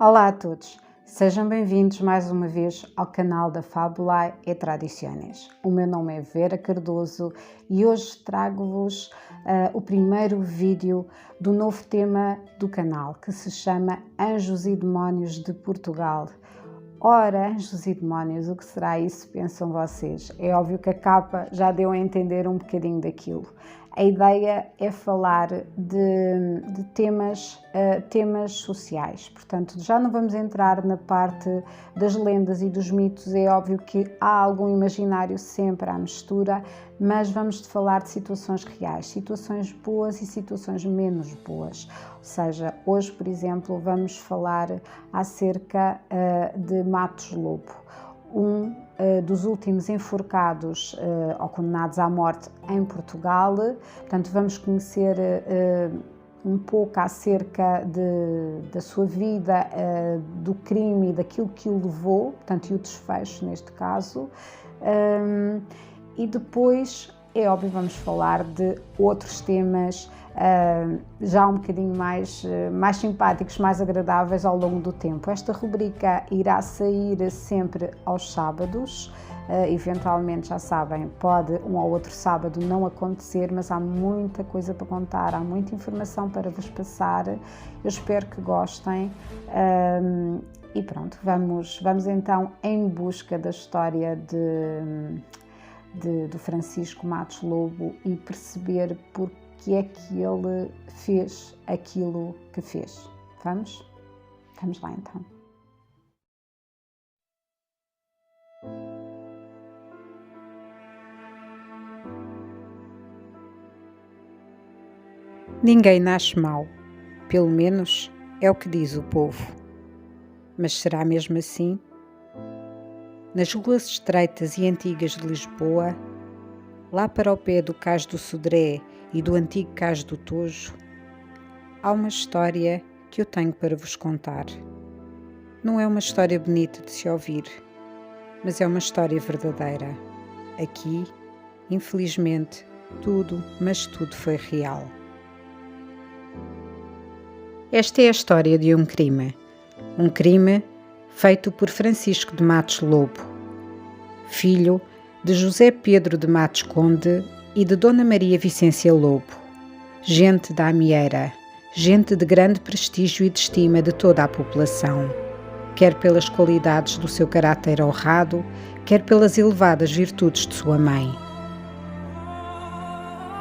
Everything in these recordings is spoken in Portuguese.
Olá a todos, sejam bem-vindos mais uma vez ao canal da Fábula e Tradiciones. O meu nome é Vera Cardoso e hoje trago-vos o primeiro vídeo do novo tema do canal, que se chama Anjos e Demónios de Portugal. Ora, anjos e demónios, o que será isso, pensam vocês? É óbvio que a capa já deu a entender um bocadinho daquilo. A ideia é falar de temas sociais, portanto já não vamos entrar na parte das lendas e dos mitos, é óbvio que há algum imaginário sempre à mistura, mas vamos falar de situações reais, situações boas e situações menos boas. Ou seja, hoje, por exemplo, vamos falar acerca de Matos Lobo, dos últimos enforcados ou condenados à morte em Portugal. Portanto, vamos conhecer um pouco acerca da sua vida, do crime e daquilo que o levou, portanto, e o desfecho neste caso. E depois, é óbvio, vamos falar de outros temas já um bocadinho mais simpáticos, mais agradáveis ao longo do tempo. Esta rubrica irá sair sempre aos sábados, eventualmente, já sabem, pode um ou outro sábado não acontecer, mas há muita coisa para contar, há muita informação para vos passar. Eu espero que gostem. E pronto, vamos então em busca da história do Francisco Matos Lobo e perceber porque é que ele fez aquilo que fez. Vamos? Vamos lá então. Ninguém nasce mau, pelo menos é o que diz o povo. Mas será mesmo assim? Nas ruas estreitas e antigas de Lisboa, lá para o pé do Cais do Sodré e do antigo Cais do Tojo, há uma história que eu tenho para vos contar. Não é uma história bonita de se ouvir, mas é uma história verdadeira. Aqui, infelizmente, tudo foi real. Esta é a história de um crime feito por Francisco de Matos Lobo, filho de José Pedro de Matos Conde e de Dona Maria Vicência Lobo, gente da Amieira, gente de grande prestígio e de estima de toda a população, quer pelas qualidades do seu caráter honrado, quer pelas elevadas virtudes de sua mãe.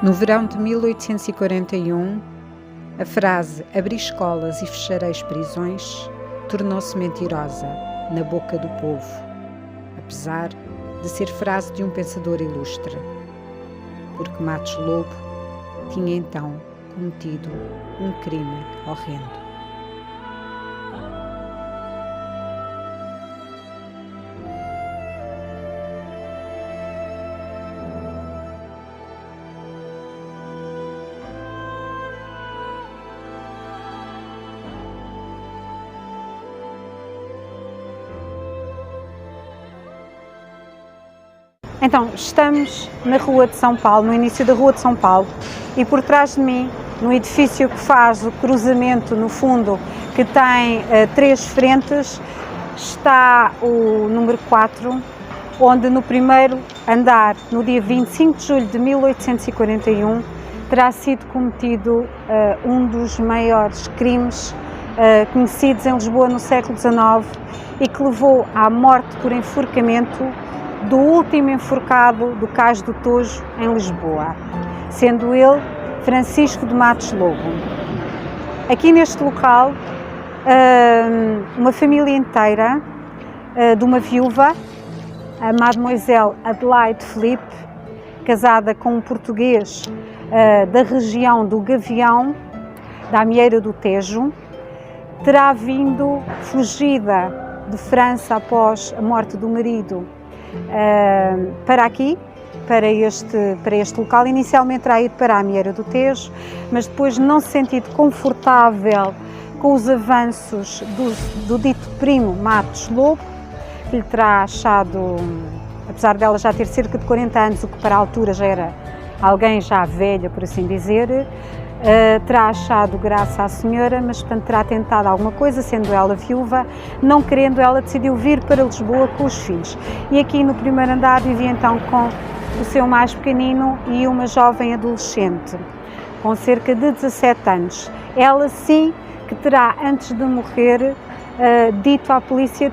No verão de 1841, a frase "abri escolas e fechareis prisões" tornou-se mentirosa na boca do povo, apesar de ser frase de um pensador ilustre, porque Matos Lobo tinha então cometido um crime horrendo. Então, estamos na Rua de São Paulo, no início da Rua de São Paulo, e por trás de mim, no edifício que faz o cruzamento no fundo, que tem 3 frentes, está o número 4, onde no primeiro andar, no dia 25 de julho de 1841, terá sido cometido um dos maiores crimes conhecidos em Lisboa no século XIX e que levou à morte por enforcamento do último enforcado do Cais do Tojo, em Lisboa, sendo ele Francisco de Matos Lobo. Aqui neste local, uma família inteira de uma viúva, a Mademoiselle Adelaide Filipe, casada com um português da região do Gavião, da Amieira do Tejo, terá vindo fugida de França após a morte do marido para aqui, para este local. Inicialmente terá ido para a Amieira do Tejo, mas depois, não se sentindo confortável com os avanços do dito primo Matos Lobo, que lhe terá achado, apesar dela já ter cerca de 40 anos, o que para a altura já era alguém já velha, por assim dizer, terá achado graça à senhora, mas portanto terá tentado alguma coisa, sendo ela viúva, não querendo, ela decidiu vir para Lisboa com os filhos. E aqui no primeiro andar vivia então com o seu mais pequenino e uma jovem adolescente, com cerca de 17 anos. Ela sim que terá, antes de morrer, dito à polícia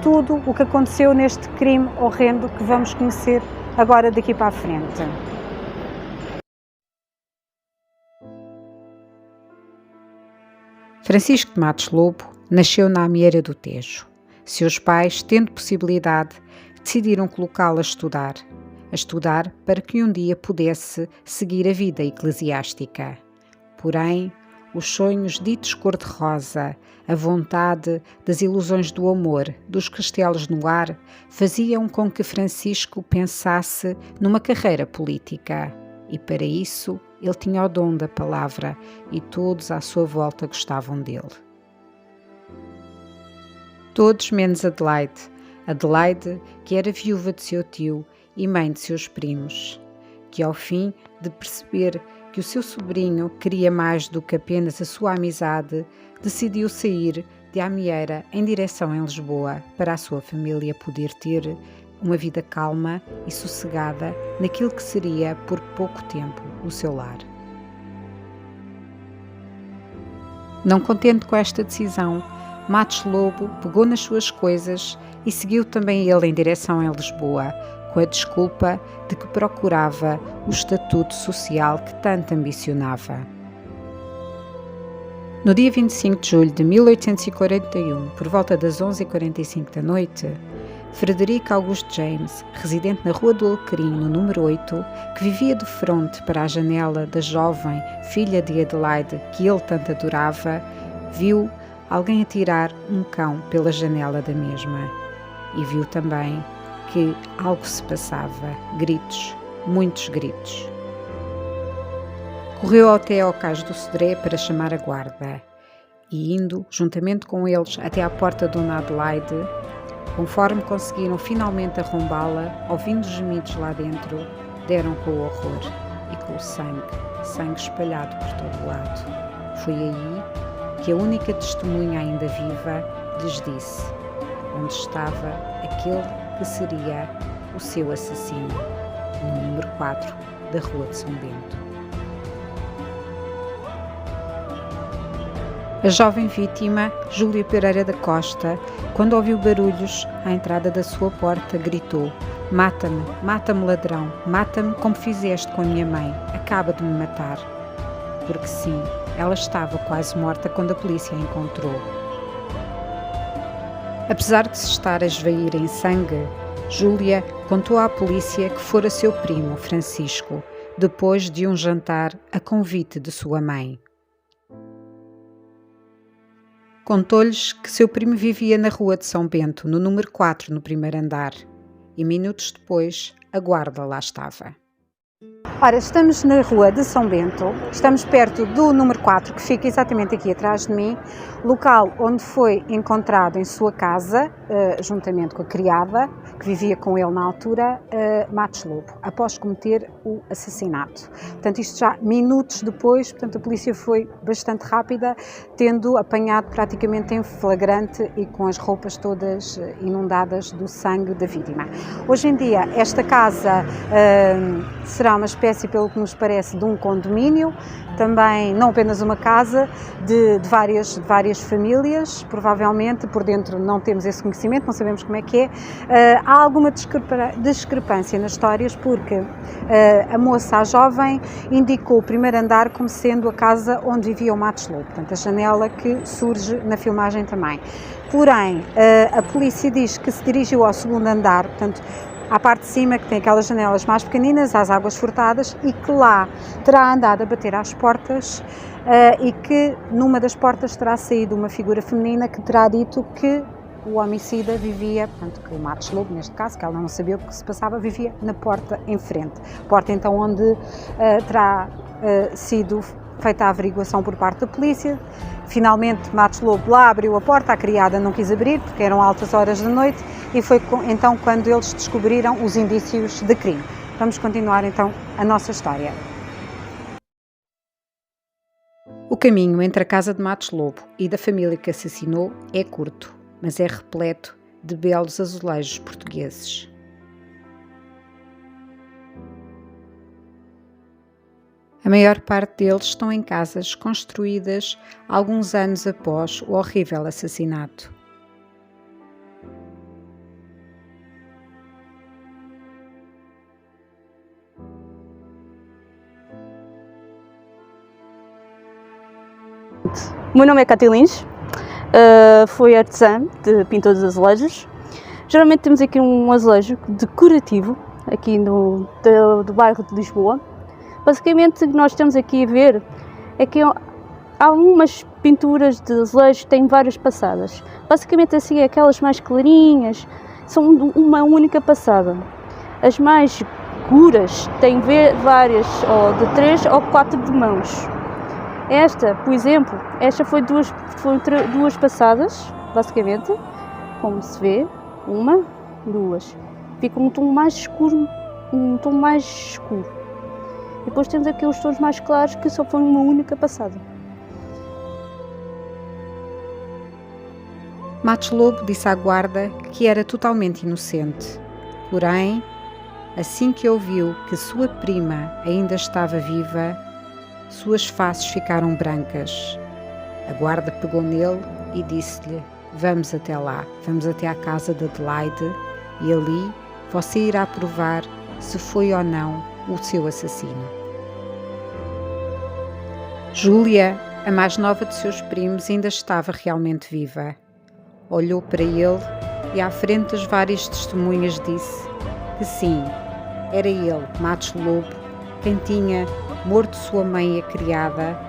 tudo o que aconteceu neste crime horrendo que vamos conhecer agora daqui para a frente. Francisco de Matos Lobo nasceu na Amieira do Tejo. Seus pais, tendo possibilidade, decidiram colocá-lo a estudar para que um dia pudesse seguir a vida eclesiástica. Porém, os sonhos ditos cor-de-rosa, a vontade das ilusões do amor, dos castelos no ar, faziam com que Francisco pensasse numa carreira política. E para isso, ele tinha o dom da palavra e todos à sua volta gostavam dele. Todos menos Adelaide. Adelaide, que era viúva de seu tio e mãe de seus primos, que ao fim de perceber que o seu sobrinho queria mais do que apenas a sua amizade, decidiu sair de Amieira em direção a Lisboa para a sua família poder ter uma vida calma e sossegada naquilo que seria, por pouco tempo, o seu lar. Não contente com esta decisão, Matos Lobo pegou nas suas coisas e seguiu também ele em direção a Lisboa, com a desculpa de que procurava o estatuto social que tanto ambicionava. No dia 25 de julho de 1841, por volta das 11h45 da noite, Frederico Augusto James, residente na Rua do Alecrim, no número 8, que vivia de frente para a janela da jovem filha de Adelaide, que ele tanto adorava, viu alguém atirar um cão pela janela da mesma e viu também que algo se passava, gritos, muitos gritos. Correu até ao cais do Sodré para chamar a guarda e, indo juntamente com eles até à porta de Dona Adelaide, conforme conseguiram finalmente arrombá-la, ouvindo gemidos lá dentro, deram com o horror e com o sangue espalhado por todo o lado. Foi aí que a única testemunha ainda viva lhes disse onde estava aquele que seria o seu assassino, no número 4 da Rua de São Bento. A jovem vítima, Júlia Pereira da Costa, quando ouviu barulhos à entrada da sua porta, gritou: "Mata-me, mata-me, ladrão, mata-me como fizeste com a minha mãe, acaba de me matar." Porque sim, ela estava quase morta quando a polícia a encontrou. Apesar de se estar a esvair em sangue, Júlia contou à polícia que fora seu primo, Francisco, depois de um jantar a convite de sua mãe. Contou-lhes que seu primo vivia na Rua de São Bento, no número 4, no primeiro andar, e minutos depois a guarda lá estava. Ora, estamos na Rua de São Bento, estamos perto do número 4, que fica exatamente aqui atrás de mim, local onde foi encontrado em sua casa, juntamente com a criada, que vivia com ele na altura, Matos Lobo, após cometer o assassinato. Portanto, isto já minutos depois, portanto, a polícia foi bastante rápida, tendo apanhado praticamente em flagrante e com as roupas todas inundadas do sangue da vítima. Hoje em dia, esta casa será uma espécie, pelo que nos parece, de um condomínio, também não apenas uma casa, de várias famílias, provavelmente, por dentro não temos esse conhecimento, não sabemos como é que é. Há alguma discrepância nas histórias, porque a moça, a jovem, indicou o primeiro andar como sendo a casa onde vivia o Matos Lobo, portanto a janela que surge na filmagem também. Porém, a polícia diz que se dirigiu ao segundo andar, portanto, à parte de cima, que tem aquelas janelas mais pequeninas, às águas furtadas, e que lá terá andado a bater às portas e que numa das portas terá saído uma figura feminina que terá dito que o homicida vivia, portanto, que o Matos Lobo, neste caso, que ela não sabia o que se passava, vivia na porta em frente. Porta, então, onde terá sido feita a averiguação por parte da polícia. Finalmente, Matos Lobo lá abriu a porta, a criada não quis abrir, porque eram altas horas da noite, e foi então quando eles descobriram os indícios de crime. Vamos continuar, então, a nossa história. caminho entre a casa de Matos Lobo e da família que assassinou é curto, mas é repleto de belos azulejos portugueses. A maior parte deles estão em casas construídas alguns anos após o horrível assassinato. O meu nome é Cátia Lins, fui artesã de pintor de azulejos. Geralmente temos aqui um azulejo decorativo, aqui do bairro de Lisboa. Basicamente o que nós estamos aqui a ver é que há umas pinturas de azulejos que têm várias passadas. Basicamente assim, aquelas mais clarinhas são de uma única passada. As mais escuras têm várias, ou de 3 ou 4 de mãos. Esta, por exemplo, foi duas passadas, basicamente, como se vê, uma, duas. Fica um tom mais escuro, E depois temos aqui os tons mais claros que só foi uma única passada. Matos Lobo disse à guarda que era totalmente inocente. Porém, assim que ouviu que sua prima ainda estava viva, suas faces ficaram brancas. A guarda pegou nele e disse-lhe: "Vamos até lá, vamos até à casa de Adelaide e ali você irá provar se foi ou não o seu assassino." Júlia, a mais nova de seus primos, ainda estava realmente viva. Olhou para ele e à frente das várias testemunhas disse que sim, era ele, Matos Lobo, quem tinha morto sua mãe e a criada.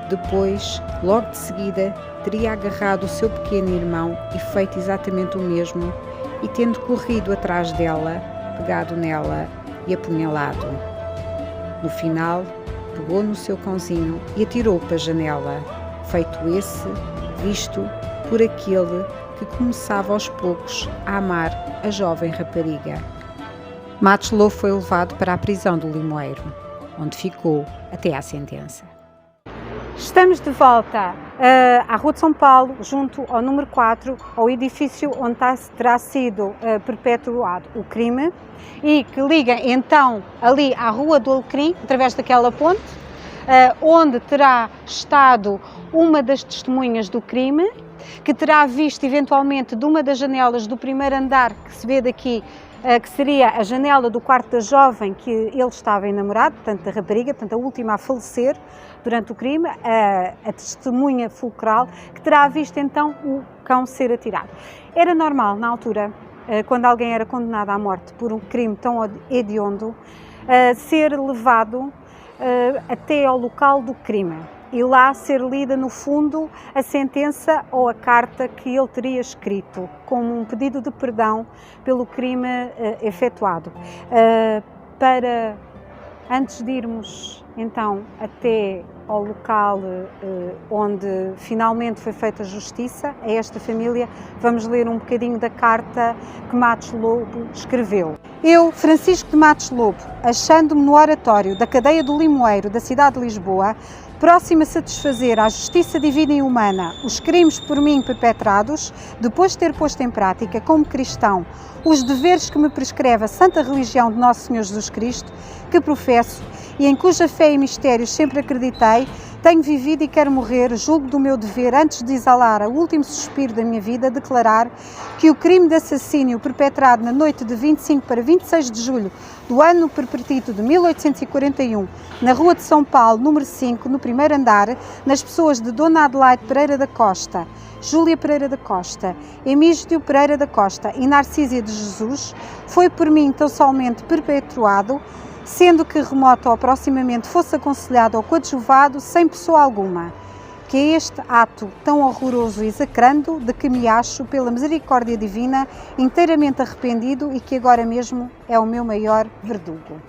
Depois, logo de seguida, teria agarrado o seu pequeno irmão e feito exatamente o mesmo, e tendo corrido atrás dela, pegado nela e apunhalado. No final, pegou no seu cãozinho e atirou-o para a janela, feito esse visto por aquele que começava aos poucos a amar a jovem rapariga. Matos Lobo foi levado para a prisão do Limoeiro, onde ficou até à sentença. Estamos de volta à Rua de São Paulo, junto ao número 4, ao edifício onde terá sido perpetuado o crime e que liga então ali à Rua do Alecrim, através daquela ponte, onde terá estado uma das testemunhas do crime, que terá visto eventualmente de uma das janelas do primeiro andar, que se vê daqui, que seria a janela do quarto da jovem que ele estava enamorado, portanto da rapariga, portanto a última a falecer durante o crime, a testemunha fulcral, que terá visto então o cão ser atirado. Era normal na altura, quando alguém era condenado à morte por um crime tão hediondo, ser levado até ao local do crime e lá ser lida no fundo a sentença ou a carta que ele teria escrito como um pedido de perdão pelo crime efetuado. Para antes de irmos então até ao local onde finalmente foi feita justiça a esta família, vamos ler um bocadinho da carta que Matos Lobo escreveu. Eu, Francisco de Matos Lobo, achando-me no oratório da cadeia do Limoeiro da cidade de Lisboa, próximo a satisfazer à justiça divina e humana os crimes por mim perpetrados, depois de ter posto em prática, como cristão, os deveres que me prescreve a santa religião de Nosso Senhor Jesus Cristo, que professo e em cuja fé e mistérios sempre acreditei, tenho vivido e quero morrer, julgo do meu dever, antes de exalar o último suspiro da minha vida, declarar que o crime de assassínio perpetrado na noite de 25 para 26 de julho do ano perpetito de 1841, na Rua de São Paulo, número 5, no primeiro andar, nas pessoas de Dona Adelaide Pereira da Costa, Júlia Pereira da Costa, Emígio Pereira da Costa e Narcísia de Jesus, foi por mim tão somente perpetuado, sendo que remoto ou proximamente fosse aconselhado ou coadjuvado sem pessoa alguma, que é este ato tão horroroso e execrando de que me acho, pela misericórdia divina, inteiramente arrependido e que agora mesmo é o meu maior verdugo.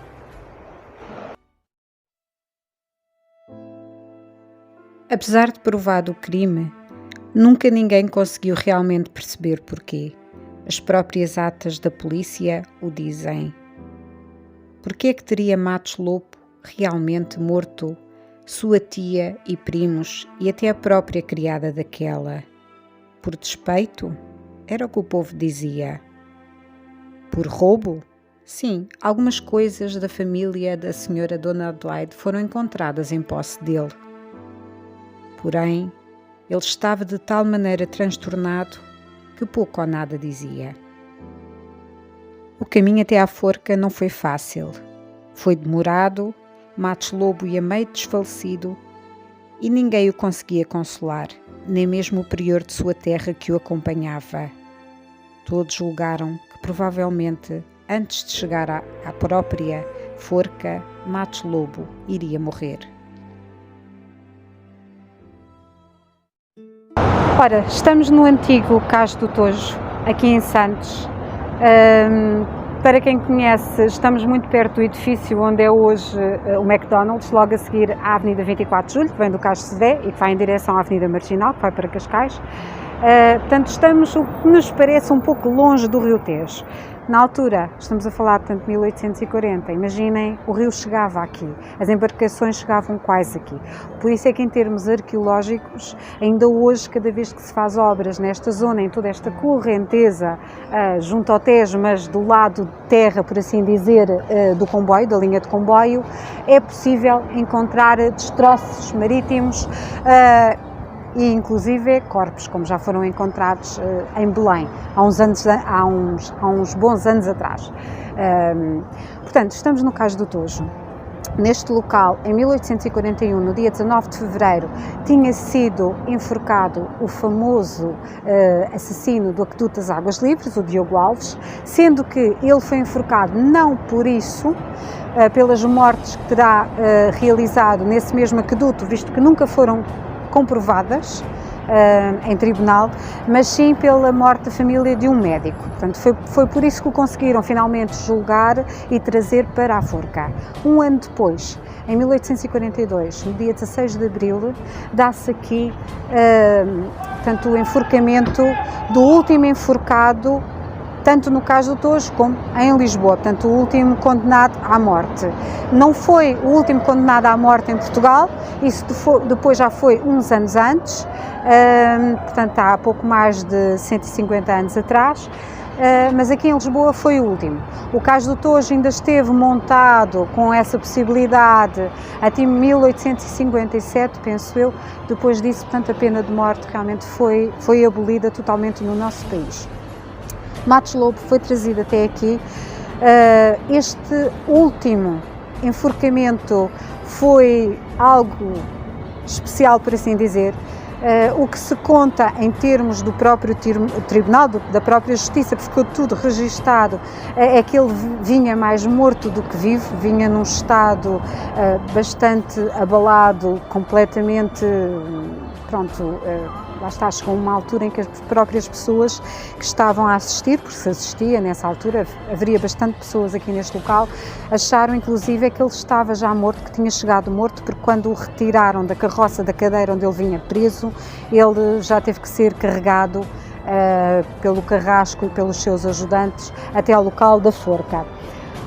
Apesar de provado o crime, nunca ninguém conseguiu realmente perceber porquê. As próprias atas da polícia o dizem. Porquê é que teria Matos Lobo realmente morto sua tia e primos e até a própria criada daquela. Por despeito? Era o que o povo dizia. Por roubo? Sim, algumas coisas da família da senhora Dona Adelaide foram encontradas em posse dele. Porém, ele estava de tal maneira transtornado que pouco ou nada dizia. O caminho até à forca não foi fácil. Foi demorado, Matos Lobo ia meio desfalecido e ninguém o conseguia consolar, nem mesmo o prior de sua terra que o acompanhava. Todos julgaram que provavelmente, antes de chegar à própria forca, Matos Lobo iria morrer. Ora, estamos no antigo Cais do Tojo, aqui em Santos. Para quem conhece, estamos muito perto do edifício onde é hoje o McDonald's, logo a seguir à Avenida 24 de Julho, que vem do Cais de Sodré e que vai em direção à Avenida Marginal, que vai para Cascais. Portanto, estamos o que nos parece um pouco longe do Rio Tejo. Na altura, estamos a falar, portanto, de 1840, imaginem, o rio chegava aqui, as embarcações chegavam quase aqui. Por isso é que, em termos arqueológicos, ainda hoje, cada vez que se faz obras nesta zona, em toda esta correnteza, junto ao Tejo, mas do lado de terra, por assim dizer, do comboio, da linha de comboio, é possível encontrar destroços marítimos, e inclusive corpos, como já foram encontrados em Belém, há uns bons anos atrás. Portanto, estamos no Cais do Tojo. Neste local, em 1841, no dia 19 de fevereiro, tinha sido enforcado o famoso assassino do Aqueduto das Águas Livres, o Diogo Alves, sendo que ele foi enforcado não por isso, pelas mortes que terá realizado nesse mesmo aqueduto, visto que nunca foram comprovadas em tribunal, mas sim pela morte da família de um médico. Portanto, foi por isso que o conseguiram finalmente julgar e trazer para a forca. Um ano depois, em 1842, no dia 16 de abril, dá-se aqui portanto, o enforcamento do último enforcado, tanto no Cais do Tojo como em Lisboa, portanto o último condenado à morte. Não foi o último condenado à morte em Portugal, isso depois já foi uns anos antes, portanto há pouco mais de 150 anos atrás, mas aqui em Lisboa foi o último. O Cais do Tojo ainda esteve montado com essa possibilidade até 1857, penso eu. Depois disso, portanto, a pena de morte realmente foi abolida totalmente no nosso país. Matos Lobo foi trazido até aqui. Este último enforcamento foi algo especial, por assim dizer. O que se conta em termos do próprio tribunal, da própria justiça, porque ficou tudo registado, é que ele vinha mais morto do que vivo, vinha num estado bastante abalado, completamente, pronto, lá está, chegou uma altura em que as próprias pessoas que estavam a assistir, porque se assistia nessa altura, haveria bastante pessoas aqui neste local, acharam inclusive que ele estava já morto, que tinha chegado morto, porque quando o retiraram da carroça, da cadeira onde ele vinha preso, ele já teve que ser carregado pelo carrasco e pelos seus ajudantes até ao local da forca.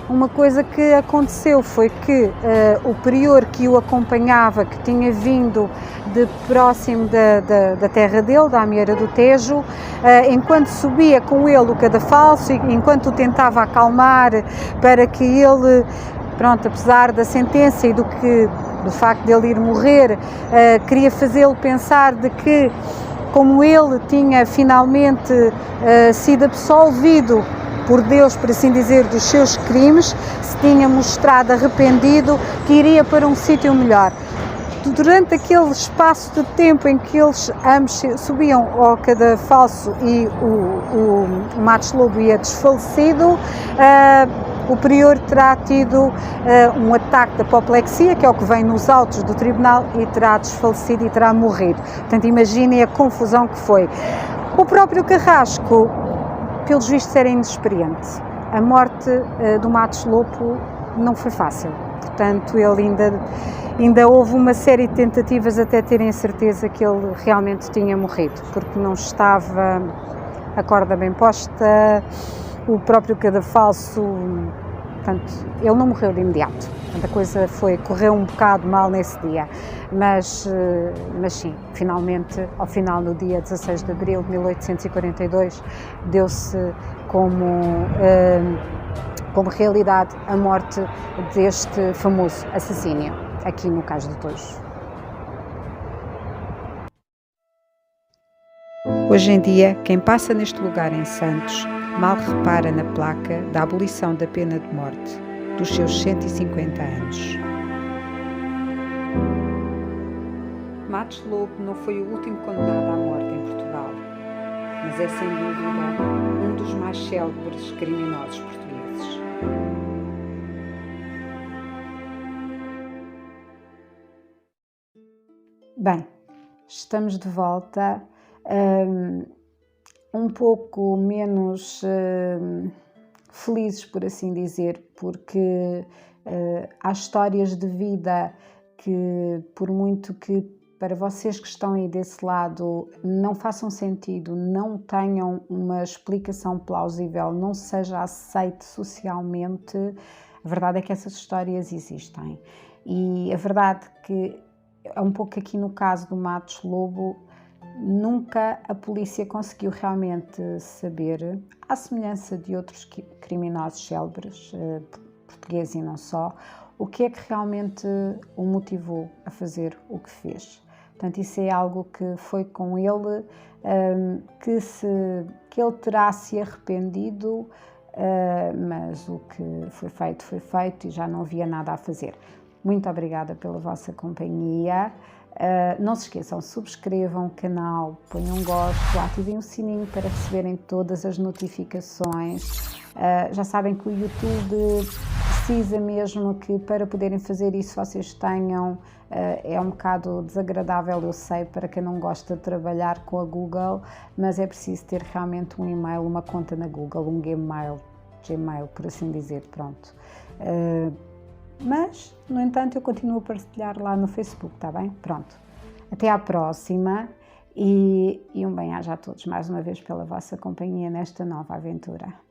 Uma coisa que aconteceu foi que o prior que o acompanhava, que tinha vindo de próximo da terra dele, da Amieira do Tejo, enquanto subia com ele o cadafalso, enquanto o tentava acalmar para que ele, pronto, apesar da sentença e do facto de ele ir morrer, queria fazê-lo pensar de que, como ele tinha finalmente sido absolvido por Deus, por assim dizer, dos seus crimes, se tinha mostrado arrependido, que iria para um sítio melhor. Durante aquele espaço de tempo em que eles ambos subiam ao cadafalso e o Matos Lobo ia desfalecido, o prior terá tido um ataque de apoplexia, que é o que vem nos autos do tribunal, e terá desfalecido e terá morrido. Portanto, imaginem a confusão que foi. O próprio Carrasco, pelos vistos, era inexperiente. A morte do Matos Lobo não foi fácil, portanto ele ainda houve uma série de tentativas até terem a certeza que ele realmente tinha morrido, porque não estava a corda bem posta, o próprio cadafalso, portanto ele não morreu de imediato. A coisa correu um bocado mal nesse dia, mas sim, finalmente, ao final, no dia 16 de abril de 1842, deu-se como realidade a morte deste famoso assassínio, aqui no Cais do Tojo. Hoje em dia, quem passa neste lugar em Santos mal repara na placa da abolição da pena de morte, dos seus 150 anos. Matos Lobo não foi o último condenado à morte em Portugal, mas é sem dúvida um dos mais célebres criminosos portugueses. Bem, estamos de volta, um pouco menos felizes, por assim dizer, porque há histórias de vida que, por muito que para vocês que estão aí desse lado não façam sentido, não tenham uma explicação plausível, não seja aceite socialmente, a verdade é que essas histórias existem. E a verdade que é um pouco aqui no caso do Matos Lobo, nunca a polícia conseguiu realmente saber, à semelhança de outros criminosos célebres, portugueses e não só, o que é que realmente o motivou a fazer o que fez. Portanto, isso é algo que foi com ele, que ele terá se arrependido, mas o que foi feito e já não havia nada a fazer. Muito obrigada pela vossa companhia. Não se esqueçam, subscrevam o canal, ponham um gosto, ativem o sininho para receberem todas as notificações. Já sabem que o YouTube precisa mesmo que para poderem fazer isso vocês tenham, é um bocado desagradável, eu sei, para quem não gosta de trabalhar com a Google, mas é preciso ter realmente um e-mail, uma conta na Google, um Gmail, por assim dizer, pronto. Mas, no entanto, eu continuo a partilhar lá no Facebook, está bem? Pronto. Até à próxima e um bem-aja a todos mais uma vez pela vossa companhia nesta nova aventura.